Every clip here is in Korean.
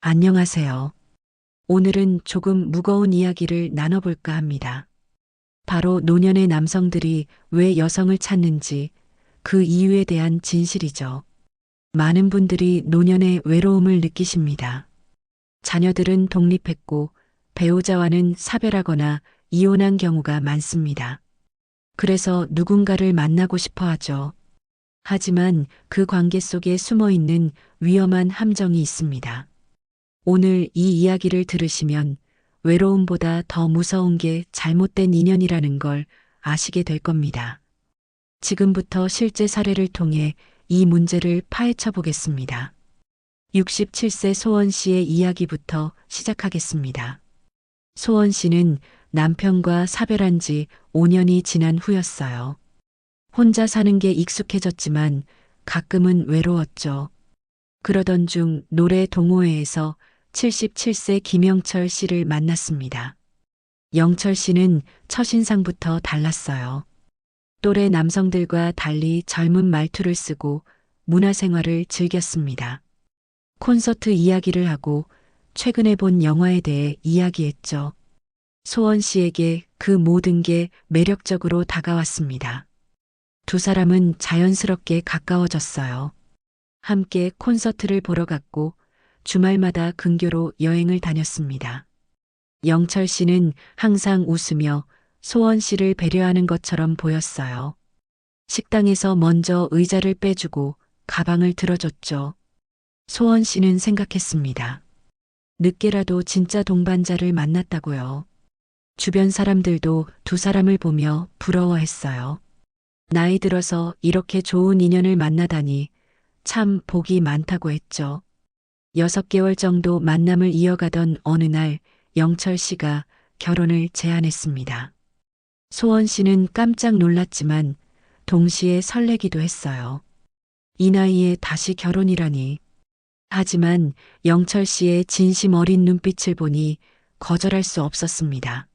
안녕하세요. 오늘은 조금 무거운 이야기를 나눠볼까 합니다. 바로 노년의 남성들이 왜 여성을 찾는지 그 이유에 대한 진실이죠. 많은 분들이 노년의 외로움을 느끼십니다. 자녀들은 독립했고 배우자와는 사별하거나 이혼한 경우가 많습니다. 그래서 누군가를 만나고 싶어 하죠. 하지만 그 관계 속에 숨어 있는 위험한 함정이 있습니다. 오늘 이 이야기를 들으시면 외로움보다 더 무서운 게 잘못된 인연이라는 걸 아시게 될 겁니다. 지금부터 실제 사례를 통해 이 문제를 파헤쳐 보겠습니다. 67세 소원 씨의 이야기부터 시작하겠습니다. 소원 씨는 남편과 사별한 지 5년이 지난 후였어요. 혼자 사는 게 익숙해졌지만 가끔은 외로웠죠. 그러던 중 노래 동호회에서 77세 김영철 씨를 만났습니다. 영철 씨는 첫인상부터 달랐어요. 또래 남성들과 달리 젊은 말투를 쓰고 문화생활을 즐겼습니다. 콘서트 이야기를 하고 최근에 본 영화에 대해 이야기했죠. 소원 씨에게 그 모든 게 매력적으로 다가왔습니다. 두 사람은 자연스럽게 가까워졌어요. 함께 콘서트를 보러 갔고 주말마다 근교로 여행을 다녔습니다. 영철 씨는 항상 웃으며 소원 씨를 배려하는 것처럼 보였어요. 식당에서 먼저 의자를 빼주고 가방을 들어줬죠. 소원 씨는 생각했습니다. 늦게라도 진짜 동반자를 만났다고요. 주변 사람들도 두 사람을 보며 부러워했어요. 나이 들어서 이렇게 좋은 인연을 만나다니 참 복이 많다고 했죠. 6개월 정도 만남을 이어가던 어느 날 영철 씨가 결혼을 제안했습니다. 소원 씨는 깜짝 놀랐지만 동시에 설레기도 했어요. 이 나이에 다시 결혼이라니. 하지만 영철 씨의 진심 어린 눈빛을 보니 거절할 수 없었습니다.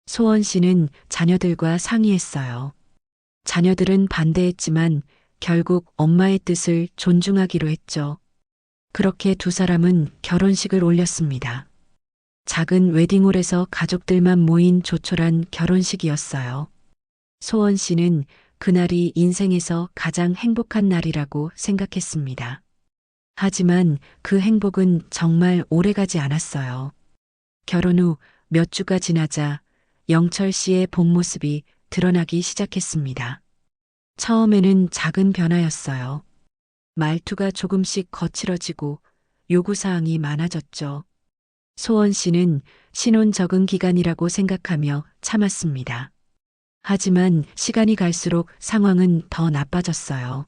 소원 씨는 자녀들과 상의했어요. 자녀들은 반대했지만 결국 엄마의 뜻을 존중하기로 했죠. 그렇게 두 사람은 결혼식을 올렸습니다. 작은 웨딩홀에서 가족들만 모인 조촐한 결혼식이었어요. 소원 씨는 그날이 인생에서 가장 행복한 날이라고 생각했습니다. 하지만 그 행복은 정말 오래가지 않았어요. 결혼 후 몇 주가 지나자 영철 씨의 본 모습이 드러나기 시작했습니다. 처음에는 작은 변화였어요. 말투가 조금씩 거칠어지고 요구사항이 많아졌죠. 소원 씨는 신혼 적응 기간이라고 생각하며 참았습니다. 하지만 시간이 갈수록 상황은 더 나빠졌어요.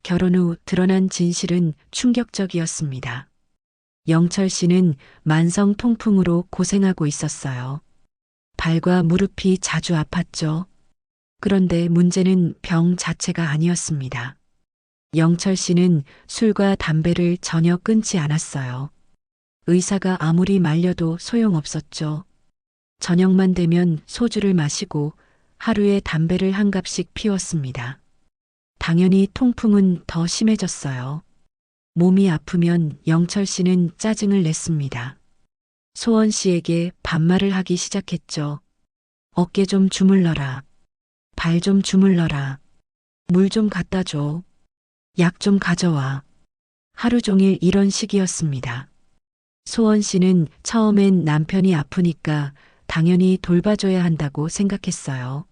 결혼 후 드러난 진실은 충격적이었습니다. 영철 씨는 만성 통풍으로 고생하고 있었어요. 발과 무릎이 자주 아팠죠. 그런데 문제는 병 자체가 아니었습니다. 영철 씨는 술과 담배를 전혀 끊지 않았어요. 의사가 아무리 말려도 소용없었죠. 저녁만 되면 소주를 마시고 하루에 담배를 한 갑씩 피웠습니다. 당연히 통풍은 더 심해졌어요. 몸이 아프면 영철 씨는 짜증을 냈습니다. 소원 씨에게 반말을 하기 시작했죠. 어깨 좀 주물러라. 발 좀 주물러라. 물 좀 갖다 줘. 약 좀 가져와. 하루 종일 이런 식이었습니다. 소원 씨는 처음엔 남편이 아프니까 당연히 돌봐줘야 한다고 생각했어요.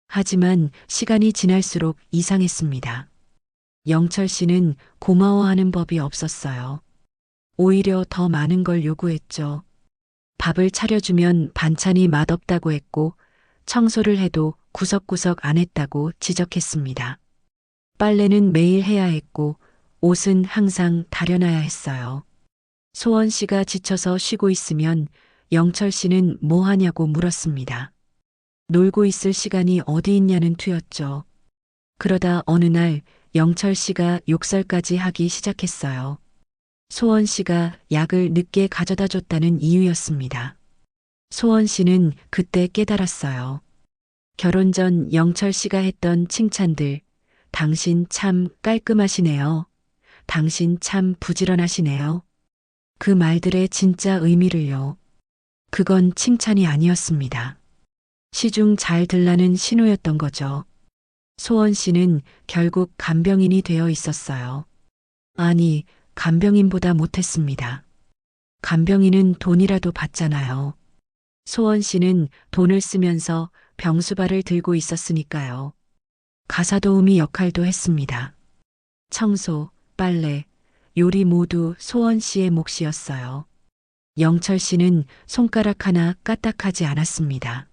하지만 시간이 지날수록 이상했습니다. 영철 씨는 고마워하는 법이 없었어요. 오히려 더 많은 걸 요구했죠. 밥을 차려주면 반찬이 맛없다고 했고 청소를 해도 구석구석 안 했다고 지적했습니다. 빨래는 매일 해야 했고 옷은 항상 다려놔야 했어요. 소원 씨가 지쳐서 쉬고 있으면 영철 씨는 뭐 하냐고 물었습니다. 놀고 있을 시간이 어디 있냐는 투였죠. 그러다 어느 날 영철 씨가 욕설까지 하기 시작했어요. 소원 씨가 약을 늦게 가져다 줬다는 이유였습니다. 소원 씨는 그때 깨달았어요. 결혼 전 영철 씨가 했던 칭찬들, 당신 참 깔끔하시네요. 당신 참 부지런하시네요. 그 말들의 진짜 의미를요. 그건 칭찬이 아니었습니다. 시중 잘 들라는 신호였던 거죠. 소원 씨는 결국 간병인이 되어 있었어요. 아니, 간병인보다 못했습니다. 간병인은 돈이라도 받잖아요. 소원 씨는 돈을 쓰면서 병수발을 들고 있었으니까요. 가사 도우미 역할도 했습니다. 청소, 빨래, 요리 모두 소원 씨의 몫이었어요. 영철 씨는 손가락 하나 까딱하지 않았습니다.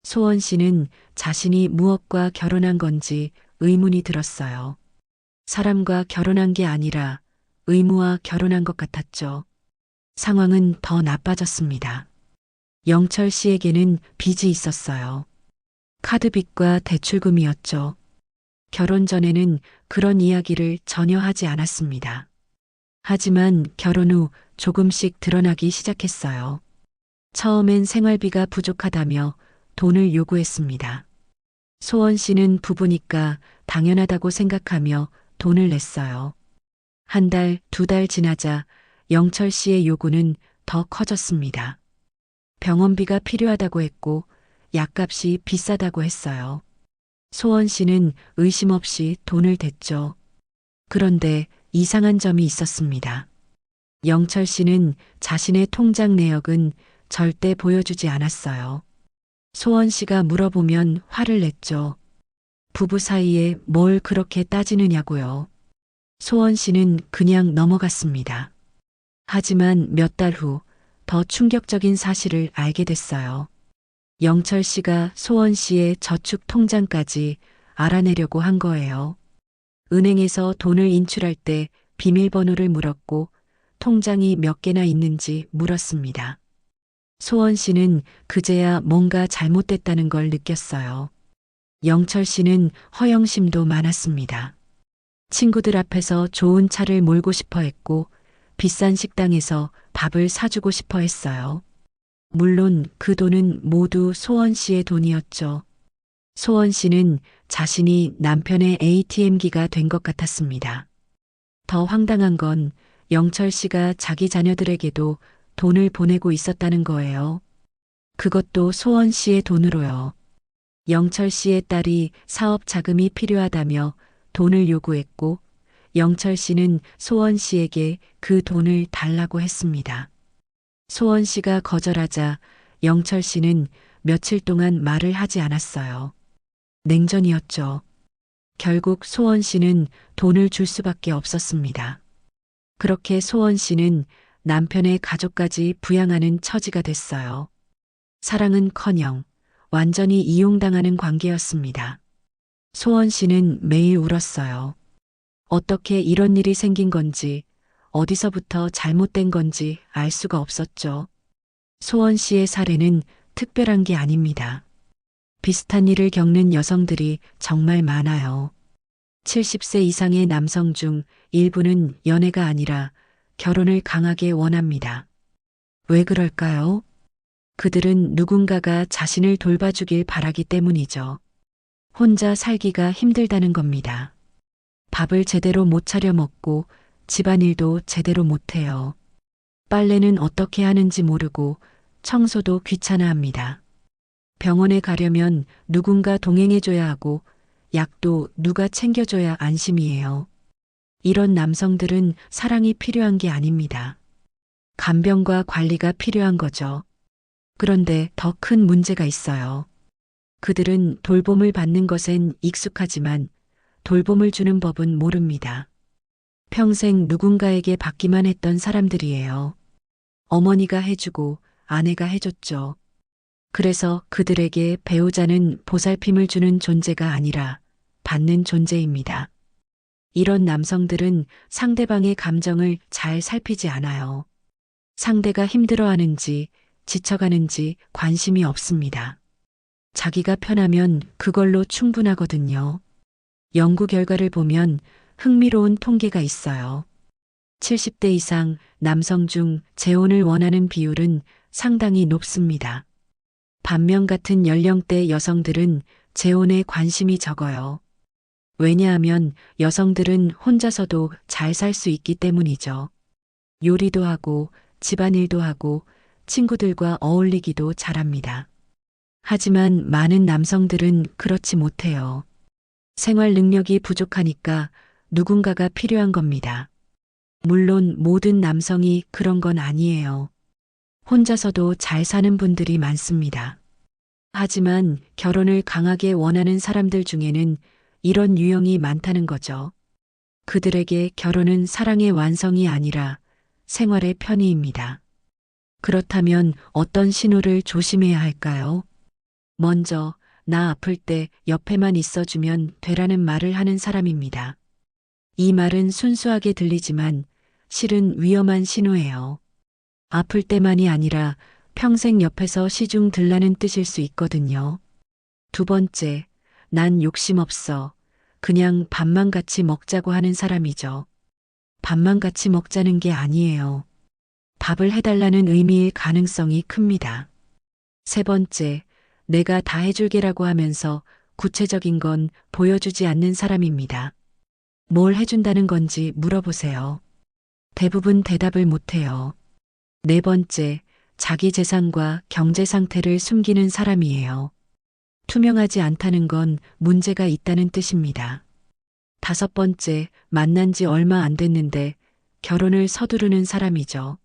소원 씨는 자신이 무엇과 결혼한 건지 의문이 들었어요. 사람과 결혼한 게 아니라 의무와 결혼한 것 같았죠. 상황은 더 나빠졌습니다. 영철 씨에게는 빚이 있었어요. 카드빚과 대출금이었죠. 결혼 전에는 그런 이야기를 전혀 하지 않았습니다. 하지만 결혼 후 조금씩 드러나기 시작했어요. 처음엔 생활비가 부족하다며 돈을 요구했습니다. 소원 씨는 부부니까 당연하다고 생각하며 돈을 냈어요. 한 달, 두 달 지나자 영철 씨의 요구는 더 커졌습니다. 병원비가 필요하다고 했고 약값이 비싸다고 했어요. 소원 씨는 의심 없이 돈을 댔죠. 그런데 이상한 점이 있었습니다. 영철 씨는 자신의 통장 내역은 절대 보여주지 않았어요. 소원 씨가 물어보면 화를 냈죠. 부부 사이에 뭘 그렇게 따지느냐고요. 소원 씨는 그냥 넘어갔습니다. 하지만 몇 달 후 더 충격적인 사실을 알게 됐어요. 영철 씨가 소원 씨의 저축 통장까지 알아내려고 한 거예요. 은행에서 돈을 인출할 때 비밀번호를 물었고 통장이 몇 개나 있는지 물었습니다. 소원 씨는 그제야 뭔가 잘못됐다는 걸 느꼈어요. 영철 씨는 허영심도 많았습니다. 친구들 앞에서 좋은 차를 몰고 싶어 했고 비싼 식당에서 밥을 사주고 싶어 했어요. 물론 그 돈은 모두 소원 씨의 돈이었죠. 소원 씨는 자신이 남편의 ATM기가 된 것 같았습니다. 더 황당한 건 영철 씨가 자기 자녀들에게도 돈을 보내고 있었다는 거예요. 그것도 소원 씨의 돈으로요. 영철 씨의 딸이 사업 자금이 필요하다며 돈을 요구했고 영철 씨는 소원 씨에게 그 돈을 달라고 했습니다. 소원 씨가 거절하자 영철 씨는 며칠 동안 말을 하지 않았어요. 냉전이었죠. 결국 소원 씨는 돈을 줄 수밖에 없었습니다. 그렇게 소원 씨는 남편의 가족까지 부양하는 처지가 됐어요. 사랑은커녕 완전히 이용당하는 관계였습니다. 소원 씨는 매일 울었어요. 어떻게 이런 일이 생긴 건지, 어디서부터 잘못된 건지 알 수가 없었죠. 소원 씨의 사례는 특별한 게 아닙니다. 비슷한 일을 겪는 여성들이 정말 많아요. 70세 이상의 남성 중 일부는 연애가 아니라 결혼을 강하게 원합니다. 왜 그럴까요? 그들은 누군가가 자신을 돌봐주길 바라기 때문이죠. 혼자 살기가 힘들다는 겁니다. 밥을 제대로 못 차려 먹고 집안일도 제대로 못해요. 빨래는 어떻게 하는지 모르고 청소도 귀찮아합니다. 병원에 가려면 누군가 동행해줘야 하고 약도 누가 챙겨줘야 안심이에요. 이런 남성들은 사랑이 필요한 게 아닙니다. 간병과 관리가 필요한 거죠. 그런데 더 큰 문제가 있어요. 그들은 돌봄을 받는 것엔 익숙하지만 돌봄을 주는 법은 모릅니다. 평생 누군가에게 받기만 했던 사람들이에요. 어머니가 해주고 아내가 해줬죠. 그래서 그들에게 배우자는 보살핌을 주는 존재가 아니라 받는 존재입니다. 이런 남성들은 상대방의 감정을 잘 살피지 않아요. 상대가 힘들어하는지 지쳐가는지 관심이 없습니다. 자기가 편하면 그걸로 충분하거든요. 연구 결과를 보면 흥미로운 통계가 있어요. 70대 이상 남성 중 재혼을 원하는 비율은 상당히 높습니다. 반면 같은 연령대 여성들은 재혼에 관심이 적어요. 왜냐하면 여성들은 혼자서도 잘 살 수 있기 때문이죠. 요리도 하고 집안일도 하고 친구들과 어울리기도 잘합니다. 하지만 많은 남성들은 그렇지 못해요. 생활 능력이 부족하니까 누군가가 필요한 겁니다. 물론 모든 남성이 그런 건 아니에요. 혼자서도 잘 사는 분들이 많습니다. 하지만 결혼을 강하게 원하는 사람들 중에는 이런 유형이 많다는 거죠. 그들에게 결혼은 사랑의 완성이 아니라 생활의 편의입니다. 그렇다면 어떤 신호를 조심해야 할까요? 먼저, 나 아플 때 옆에만 있어주면 되라는 말을 하는 사람입니다. 이 말은 순수하게 들리지만 실은 위험한 신호예요. 아플 때만이 아니라 평생 옆에서 시중 들라는 뜻일 수 있거든요. 두 번째, 난 욕심 없어. 그냥 밥만 같이 먹자고 하는 사람이죠. 밥만 같이 먹자는 게 아니에요. 밥을 해달라는 의미의 가능성이 큽니다. 세 번째, 내가 다 해줄게라고 하면서 구체적인 건 보여주지 않는 사람입니다. 뭘 해준다는 건지 물어보세요. 대부분 대답을 못해요. 네 번째, 자기 재산과 경제 상태를 숨기는 사람이에요. 투명하지 않다는 건 문제가 있다는 뜻입니다. 다섯 번째, 만난 지 얼마 안 됐는데 결혼을 서두르는 사람이죠.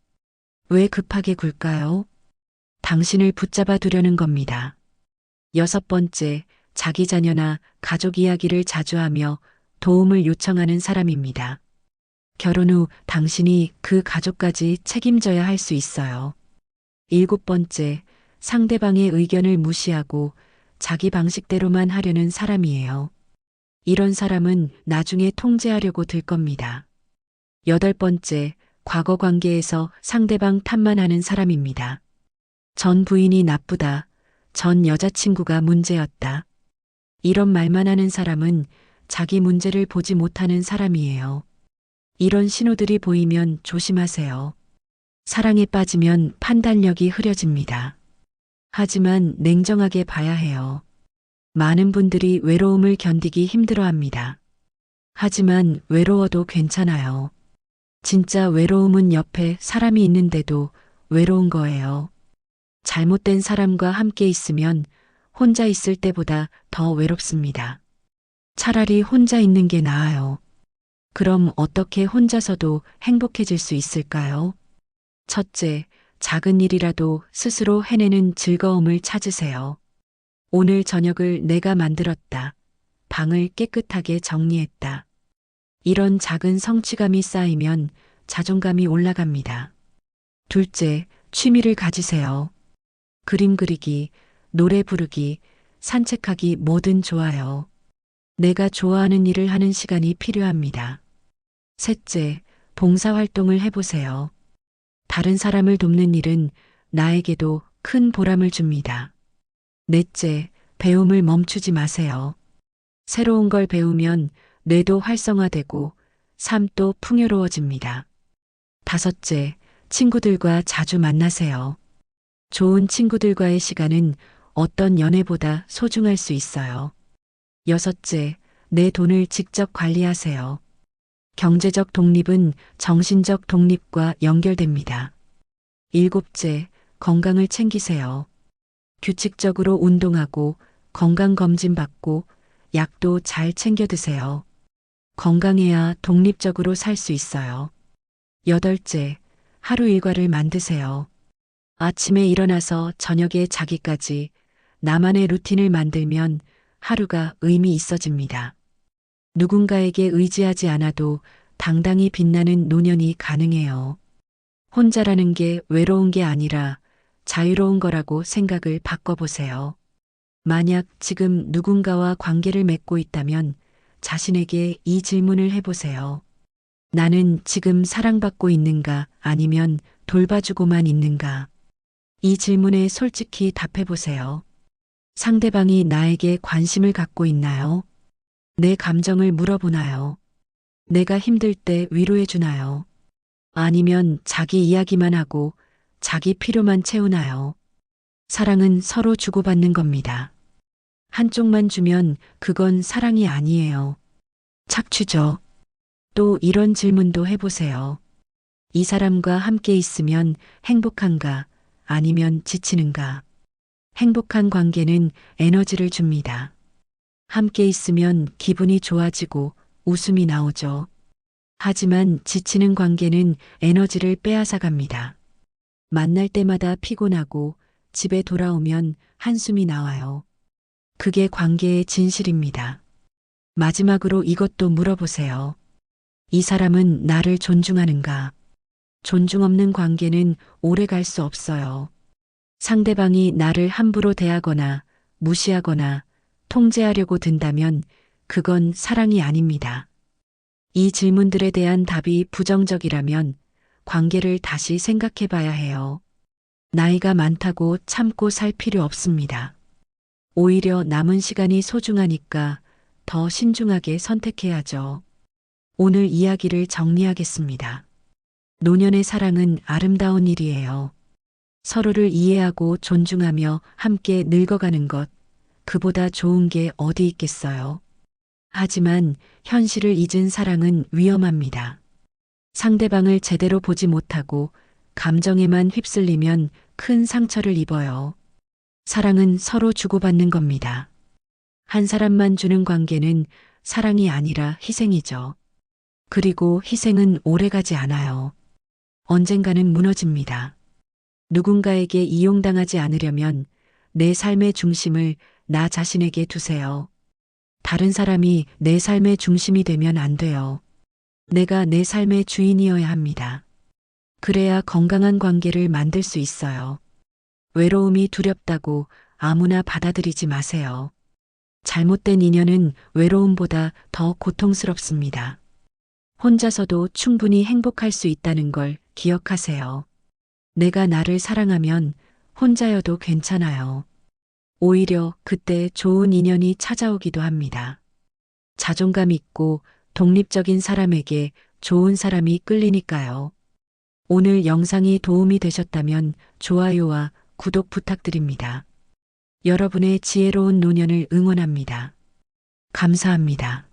왜 급하게 굴까요? 당신을 붙잡아 두려는 겁니다. 여섯 번째, 자기 자녀나 가족 이야기를 자주 하며 도움을 요청하는 사람입니다. 결혼 후 당신이 그 가족까지 책임져야 할 수 있어요. 일곱 번째, 상대방의 의견을 무시하고 자기 방식대로만 하려는 사람이에요. 이런 사람은 나중에 통제하려고 들 겁니다. 여덟 번째, 과거 관계에서 상대방 탓만 하는 사람입니다. 전 부인이 나쁘다. 전 여자친구가 문제였다. 이런 말만 하는 사람은 자기 문제를 보지 못하는 사람이에요. 이런 신호들이 보이면 조심하세요. 사랑에 빠지면 판단력이 흐려집니다. 하지만 냉정하게 봐야 해요. 많은 분들이 외로움을 견디기 힘들어합니다. 하지만 외로워도 괜찮아요. 진짜 외로움은 옆에 사람이 있는데도 외로운 거예요. 잘못된 사람과 함께 있으면 혼자 있을 때보다 더 외롭습니다. 차라리 혼자 있는 게 나아요. 그럼 어떻게 혼자서도 행복해질 수 있을까요? 첫째, 작은 일이라도 스스로 해내는 즐거움을 찾으세요. 오늘 저녁을 내가 만들었다. 방을 깨끗하게 정리했다. 이런 작은 성취감이 쌓이면 자존감이 올라갑니다. 둘째, 취미를 가지세요. 그림 그리기, 노래 부르기, 산책하기 뭐든 좋아요. 내가 좋아하는 일을 하는 시간이 필요합니다. 셋째, 봉사활동을 해보세요. 다른 사람을 돕는 일은 나에게도 큰 보람을 줍니다. 넷째, 배움을 멈추지 마세요. 새로운 걸 배우면 뇌도 활성화되고 삶도 풍요로워집니다. 다섯째, 친구들과 자주 만나세요. 좋은 친구들과의 시간은 어떤 연애보다 소중할 수 있어요. 여섯째, 내 돈을 직접 관리하세요. 경제적 독립은 정신적 독립과 연결됩니다. 일곱째, 건강을 챙기세요. 규칙적으로 운동하고 건강검진 받고 약도 잘 챙겨 드세요. 건강해야 독립적으로 살 수 있어요. 여덟째, 하루 일과를 만드세요. 아침에 일어나서 저녁에 자기까지 나만의 루틴을 만들면 하루가 의미 있어집니다. 누군가에게 의지하지 않아도 당당히 빛나는 노년이 가능해요. 혼자라는 게 외로운 게 아니라 자유로운 거라고 생각을 바꿔보세요. 만약 지금 누군가와 관계를 맺고 있다면 자신에게 이 질문을 해보세요. 나는 지금 사랑받고 있는가 아니면 돌봐주고만 있는가? 이 질문에 솔직히 답해보세요. 상대방이 나에게 관심을 갖고 있나요? 내 감정을 물어보나요? 내가 힘들 때 위로해주나요? 아니면 자기 이야기만 하고 자기 필요만 채우나요? 사랑은 서로 주고받는 겁니다. 한쪽만 주면 그건 사랑이 아니에요. 착취죠. 또 이런 질문도 해보세요. 이 사람과 함께 있으면 행복한가, 아니면 지치는가. 행복한 관계는 에너지를 줍니다. 함께 있으면 기분이 좋아지고 웃음이 나오죠. 하지만 지치는 관계는 에너지를 빼앗아 갑니다. 만날 때마다 피곤하고 집에 돌아오면 한숨이 나와요. 그게 관계의 진실입니다. 마지막으로 이것도 물어보세요. 이 사람은 나를 존중하는가? 존중 없는 관계는 오래 갈 수 없어요. 상대방이 나를 함부로 대하거나 무시하거나 통제하려고 든다면 그건 사랑이 아닙니다. 이 질문들에 대한 답이 부정적이라면 관계를 다시 생각해 봐야 해요. 나이가 많다고 참고 살 필요 없습니다. 오히려 남은 시간이 소중하니까 더 신중하게 선택해야죠. 오늘 이야기를 정리하겠습니다. 노년의 사랑은 아름다운 일이에요. 서로를 이해하고 존중하며 함께 늙어가는 것, 그보다 좋은 게 어디 있겠어요. 하지만 현실을 잊은 사랑은 위험합니다. 상대방을 제대로 보지 못하고 감정에만 휩쓸리면 큰 상처를 입어요. 사랑은 서로 주고받는 겁니다. 한 사람만 주는 관계는 사랑이 아니라 희생이죠. 그리고 희생은 오래가지 않아요. 언젠가는 무너집니다. 누군가에게 이용당하지 않으려면 내 삶의 중심을 나 자신에게 두세요. 다른 사람이 내 삶의 중심이 되면 안 돼요. 내가 내 삶의 주인이어야 합니다. 그래야 건강한 관계를 만들 수 있어요. 외로움이 두렵다고 아무나 받아들이지 마세요. 잘못된 인연은 외로움보다 더 고통스럽습니다. 혼자서도 충분히 행복할 수 있다는 걸 기억하세요. 내가 나를 사랑하면 혼자여도 괜찮아요. 오히려 그때 좋은 인연이 찾아오기도 합니다. 자존감 있고 독립적인 사람에게 좋은 사람이 끌리니까요. 오늘 영상이 도움이 되셨다면 좋아요와 구독 부탁드립니다. 여러분의 지혜로운 노년을 응원합니다. 감사합니다.